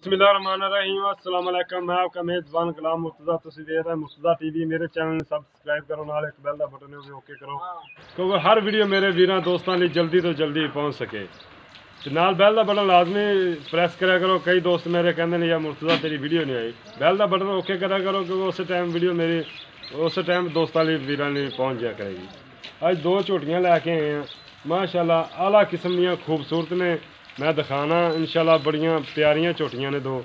बिस्मिल्लाहिर्रहमानिर्रहीम अस्सलाम वालेकुम। मैं आपका मेज़बान गुलाम मुर्तज़ा। तुसीं देख रहे मुर्तज़ा टीवी। मेरे चैनल में सबसक्राइब करो, नाल एक बेल दा बटन भी ओके करो क्योंकि हर वीडियो मेरे वीरां दोस्तां लई जल्दी तो जल्दी पहुंच सके। ते नाल बेल दा बटन लाजमी प्रेस करा करो। कई दोस्त मेरे कहंदे ने यार मुर्तज़ा तेरी वीडियो नहीं आई, बेल दा बटन ओके करा करो क्योंकि उस टाइम वीडियो मेरी उस टाइम दोस्तां लई वीरां लई पहुंच जाया करेगी। अज दो झोटियां लैके आए हैं माशाल्लाह आला किस्म दियां खूबसूरत ने। मैं दिखाना इंशाल्लाह बड़ियां प्यारियां झोटियां ने दो।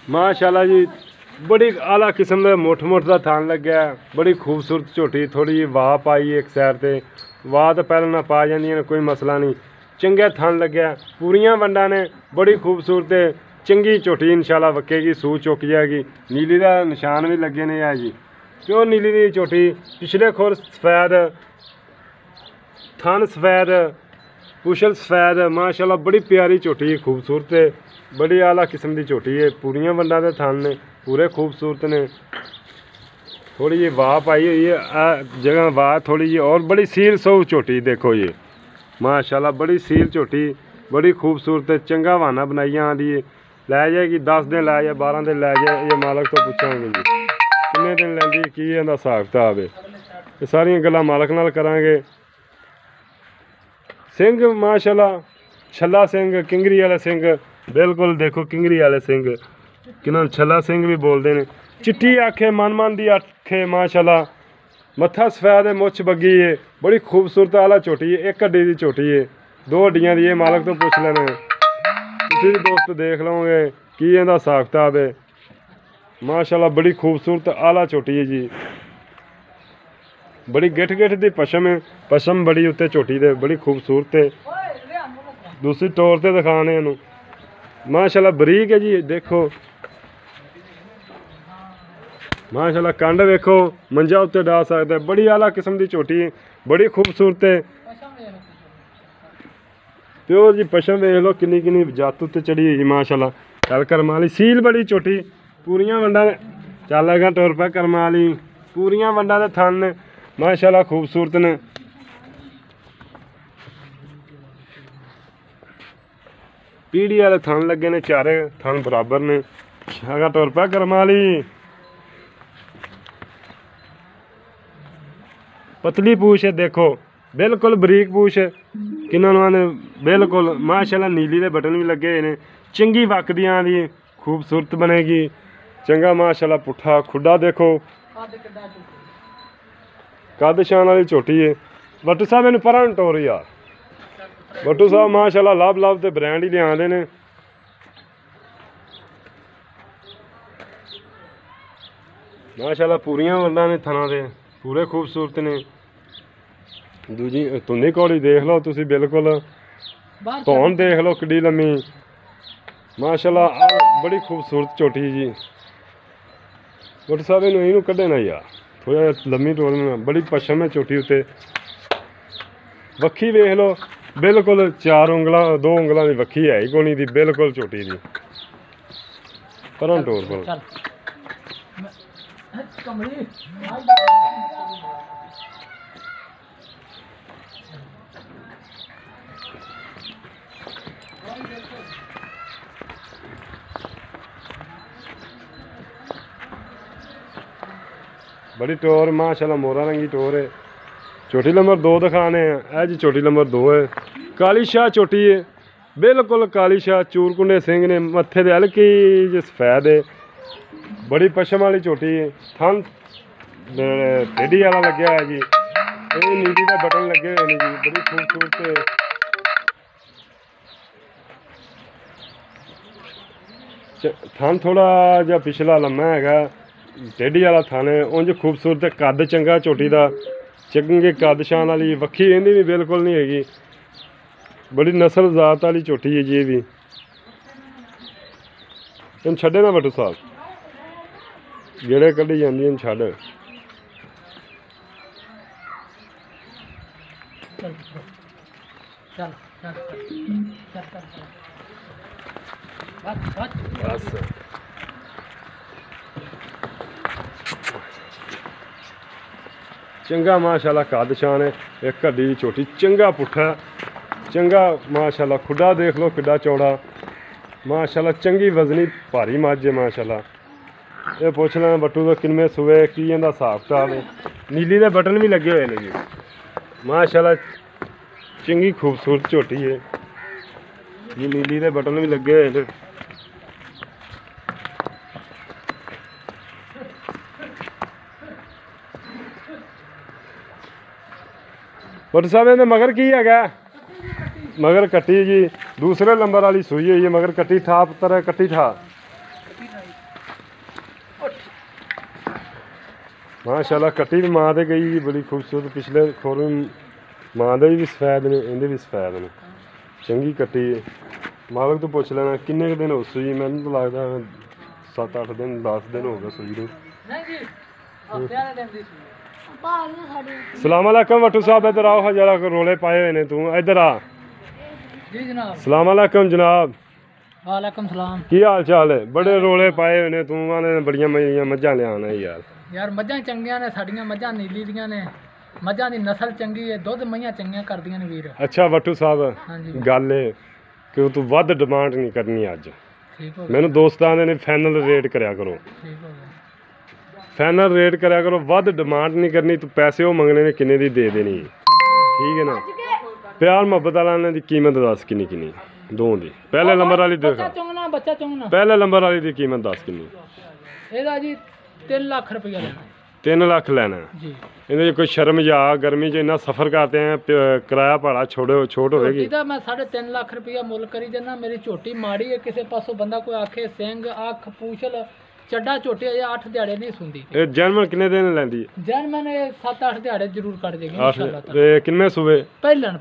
माशाल्लाह जी बड़ी आला किस्म का मुठ का थान लग्या, बड़ी खूबसूरत झोटी। थोड़ी जी वाह पाई एक सैड से, वाह तो पहले ना पा जांदियां ने, कोई मसला नहीं। चंगा थान लग्या, पूरियां वंडा ने, बड़ी खूबसूरत चंगी झोटी इंशाल्लाह वक्केगी, सूह चुक जाएगी। नीली का निशान भी लगे ने है जी, प्योर नीली की झोटी। पिछले खुर सफैद, थन सफैद, पुछल सफैद, माशाल्लाह बड़ी प्यारी झोटी, खूबसूरत है, बड़ी आला किस्म की झोटी है। पूरियां वंडा के थन ने, पूरे खूबसूरत ने। थोड़ी जी वाह पाई हुई है जगह, वाह थोड़ी जी, और बड़ी सील सौ झोटी। देखो ये माशाल्लाह बड़ी सील झोटी, बड़ी खूबसूरत है। चंगा वाना बनाइया आँदी है, लै जाएगी 10 दिन लै जाए, 12 दिन लै जाए। ये मालक तो पूछांगे जी किन्ने दिन लैंदी, की इहदा हिसाब किताब है। ये सारियां गल्लां मालक नाल करांगे। सिंह माशाल्लाह छला सिंह, किंगरी वाले सिंह, बिल्कुल देखो किंगरी वाले सिंह, किन्हां छला सिंह भी बोलते हैं। चिट्टी आखे, मन दी आखे, माशाल्लाह मत्था सफैद है, मुछ बग्गी है, बड़ी खूबसूरत आला झोटी है। एक हड्डी की झोटी है, 2 हड्डियां दी। मालक तो पूछ लेना, तुसीं भी दोस्त देख लोगे की इहदा हिसाब किताब है। माशाल्लाह बड़ी खूबसूरत आला झोटी है जी, बड़ी गिठ दी पशम है, पशम बड़ी उत्ते झोटी दे, बड़ी खूबसूरत है। दूसरी तौर पर दिखाने इनू, माशाल्लाह बरीक है जी। देखो माशाल्लाह कंड वेखो, मंजा उत्ते डा सकता है। बड़ी आला किस्म की झोटी है, बड़ी खूबसूरत है। प्योर जी पशम वेख लो किन्नी किन्नी जत उत्ते चढ़ी हुई माशाल्लाह। चल करम वाली सील बड़ी झोटी, पूरियां वंडा ने, चल अगर टुर पै करम वाली, पूरियां वंडा दे थन ने, माशाल्लाह खूबसूरत ने। पीढ़ी वाले थन लगे ने, चारे थन बराबर ने। अगर टुर पै करम वाली, पतली पूछ है देखो, बिल्कुल बरीक पूछ, किन्हों ने बिल्कुल माशाल्लाह। नीली के बटन भी लगे हुए हैं, चंगी वकदियां दी, खूबसूरत बनेगी। चंगा माशाल्लाह पुट्ठा खुडा देखो, कद शान वाली झोटी है। बट्टू साहब मैंने परा टोर यार, बट्टू साहब माशाल्लाह लभ तो ब्रांड ही लिया ने। माशाल्लाह पूरियां वंडा ने थना दे, पूरे खूबसूरत ने। दूजी तुंदी घोड़ी देख लो तुसी, बिल्कुल धौन देख लो किड्डी लम्मी, माशाल्लाह बड़ी खूबसूरत झोटी जी। बट्टू साहब इनू कड्ढे ना यार, थोड़ा लम्मी टोर, बड़ी पशम है झोटी उत्ते। वक्खी वेख लो, बिल्कुल 4 उंगलां 2 उंगलां की वक्खी है ही कोनी दी, बिल्कुल झोटी दी। परां टोर पर बड़ी टोर माशाल्लाह, मोरा रंगी टोर है। चोटी नंबर 2 दिखाने हैं, यह जी चोटी नंबर 2 है। काली शाह चोटी है, बिल्कुल काली शाह, चूरकुंडे सिंह ने, मत्थे दे हल्की जी सफैद है, बड़ी पशम वाली झोटी है। थन टेढ़ी वाला लग्या है जी, ये नीली का बटन लगे हुए हैं जी, बड़ी खूबसूरत है। थन थोड़ा जहा पिछला लम्मा है, टेढ़ी वाला थन है, उंज खूबसूरत, कद चंगा झोटी का, चंगे कद शान वाली। वक्खी इहदी भी बिल्कुल नहीं हैगी, बड़ी नस्ल जात वाली झोटी है जी। ये भी इन छड्डे ना बट्टू साहब, गेड़े कड्ढी जांदी, इन छड्ड। बस ਚੰਗਾ ਮਾਸ਼ਾਅੱਲਾ ਕੱਦ ਸ਼ਾਨ ਹੈ। ਇੱਕ ਹੱਡੀ ਛੋਟੀ ਚੰਗਾ ਪੁੱਠਾ ਚੰਗਾ ਮਾਸ਼ਾਅੱਲਾ ਖੁੱਡਾ ਦੇਖ ਲਓ ਕਿੱਡਾ ਚੌੜਾ ਮਾਸ਼ਾਅੱਲਾ ਚੰਗੀ ਵਜ਼ਨੀ ਭਾਰੀ ਮੱਝ ਹੈ ਮਾਸ਼ਾਅੱਲਾ। ਇਹ ਪੁੱਛ ਲੈਣਾ ਬੱਟੂ ਦਾ ਕਿੰਨੇ ਸੂਏ ਕੀ ਇਹਦਾ ਹਿਸਾਬ ਕਿਤਾਬ ਹੈ। ਨੀਲੀ ਦੇ ਬਟਨ ਵੀ ਲੱਗੇ ਹੋਏ ਨੇ ਜੀ ਮਾਸ਼ਾਅੱਲਾ ਚੰਗੀ ਖੂਬਸੂਰਤ ਝੋਟੀ ਹੈ ਜੀ। ਨੀਲੀ ਦੇ ਬਟਨ ਵੀ ਲੱਗੇ ਹੋਏ ਨੇ। ਬੱਟੂ ਸਾਹਿਬ ਇਹਦੇ ਮਗਰ ਕੀ ਹੈਗਾ? ਮਗਰ ਕੱਟੀ ਜੀ ਦੂਸਰੇ ਨੰਬਰ ਵਾਲੀ ਸੂਈ ਹੋਈ ਹੈ। ਮਗਰ ਕੱਟੀ ਠਾ ਪੁੱਤਰ ਕੱਟੀ ਠਾ ਮਾਸ਼ਾਅੱਲਾ। ਕੱਟੀ ਵੀ ਮਾਂ ਦੇ ਗਈ ਜੀ ਬੜੀ ਖੂਬਸੂਰਤ। ਪਿਛਲੇ ਖੋਰ ਮਾਂ ਦੇ ਵੀ ਸਫੈਦ ਨੇ ਇਹਦੇ ਵੀ ਸਫੈਦ ਨੇ। ਚੰਗੀ ਕੱਟੀ ਹੈ। ਮਾਲਕ ਤੋਂ ਪੁੱਛ ਲੈਣਾ ਕਿੰਨੇ ਕੁ ਦਿਨ ਹੋ ਸੂਈ? ਮੈਨੂੰ ਤਾਂ ਲੱਗਦਾ 7-8 ਦਿਨ 10 ਦਿਨ ਹੋ ਗਏ ਸੂਈ ਨੂੰ। ਸਲਾਮ ਅਲੈਕਮ ਵੱਟੂ ਸਾਹਿਬ ਇੱਧਰ ਆਓ ਜਰਾ ਰੋਲੇ ਪਾਏ ਹੋਏ ਨੇ ਤੂੰ ਇੱਧਰ ਆ ਜੀ ਜਨਾਬ। ਸਲਾਮ ਅਲੈਕਮ ਜਨਾਬ। ਵਾਲੇਕੁਮ ਸਲਾਮ। ਕੀ ਹਾਲ ਚਾਲ ਹੈ? ਬੜੇ ਰੋਲੇ ਪਾਏ ਹੋਏ ਨੇ ਤੂੰ ਆਨੇ ਬੜੀਆਂ ਮੱਝਾਂ ਲਿਆਉਣਾ ਯਾਰ ਮੱਝਾਂ ਚੰਗੀਆਂ ਨੇ ਸਾਡੀਆਂ ਮੱਝਾਂ ਨੀਲੀ ਦੀਆਂ ਨੇ। ਮੱਝਾਂ ਦੀ ਨਸਲ ਚੰਗੀ ਹੈ ਦੁੱਧ ਮਈਆਂ ਚੰਗੀਆਂ ਕਰਦੀਆਂ ਨੇ ਵੀਰ। ਅੱਛਾ ਵੱਟੂ ਸਾਹਿਬ ਹਾਂਜੀ ਗੱਲ ਇਹ ਕਿ ਤੂੰ ਵੱਧ ਡਿਮਾਂਡ ਨਹੀਂ ਕਰਨੀ ਅੱਜ। ਠੀਕ ਹੋ ਮੈਨੂੰ ਦੋਸਤਾਂ ਨੇ ਫਾਈਨਲ ਰੇਟ ਕਰਿਆ ਕਰੋ। ਠੀਕ ਹੋ ਗਿਆ। ਫਾਈਨਲ ਰੇਟ ਕਰਿਆ ਕਰੋ। ਵੱਧ ਡਿਮਾਂਡ ਨਹੀਂ ਕਰਨੀ। ਤੂੰ ਪੈਸੇ ਉਹ ਮੰਗਣੇ ਨੇ ਕਿੰਨੇ ਦੀ ਦੇ ਦੇਣੀ ਠੀਕ ਹੈ ਨਾ। ਪਿਆਰ ਮੁਹੱਬਤ ਵਾਲਿਆਂ ਦੀ ਕੀਮਤ ਦੱਸ ਕਿੰਨੀ ਕਿੰਨੀ ਦੋ ਦੀ। ਪਹਿਲੇ ਨੰਬਰ ਵਾਲੀ ਦੇਖ ਬੱਚਾ ਚੁੰਗਣਾ ਪਹਿਲੇ ਨੰਬਰ ਵਾਲੀ ਦੀ ਕੀਮਤ ਦੱਸ ਕਿੰਨੀ? ਇਹਦਾ ਜੀ 3 ਲੱਖ ਰੁਪਇਆ ਲੈਣਾ 3 ਲੱਖ ਲੈਣਾ ਜੀ। ਇਹਦੇ 'ਚ ਕੋਈ ਸ਼ਰਮ ਜਾ ਗਰਮੀ 'ਚ ਇੰਨਾ ਸਫ਼ਰ ਕਰਦੇ ਆ ਕਿਰਾਇਆ ਭਾੜਾ ਛੋਟ ਹੋਵੇਗੀ। ਇਹਦਾ ਮੈਂ 3.5 ਲੱਖ ਰੁਪਇਆ ਮੁੱਲ ਕਰੀ ਜਨਾ। ਮੇਰੀ ਝੋਟੀ ਮਾੜੀ ਹੈ ਕਿਸੇ ਪਾਸੋਂ ਬੰਦਾ ਕੋਈ ਆਖੇ ਸਿੰਘ ਅੱਖ ਪੂਛਲ ਚੱਡਾ ਝੋਟੀ ਅਜੇ 8 ਦਿਹਾੜੇ ਨਹੀਂ ਸੁਣਦੀ। ਇਹ ਜਨਮ ਕਿੰਨੇ ਦਿਨ ਲੈਂਦੀ ਹੈ? ਜਨ ਮੈਨੇ 7-8 ਦਿਹਾੜੇ ਜ਼ਰੂਰ ਕੱਢ ਦੇਗੀ ਅੱਠ ਇਨਸ਼ਾਅੱਲਾ। ਤੇ ਕਿੰਨੇ ਸੂਏ? ਪਹਿਲਣ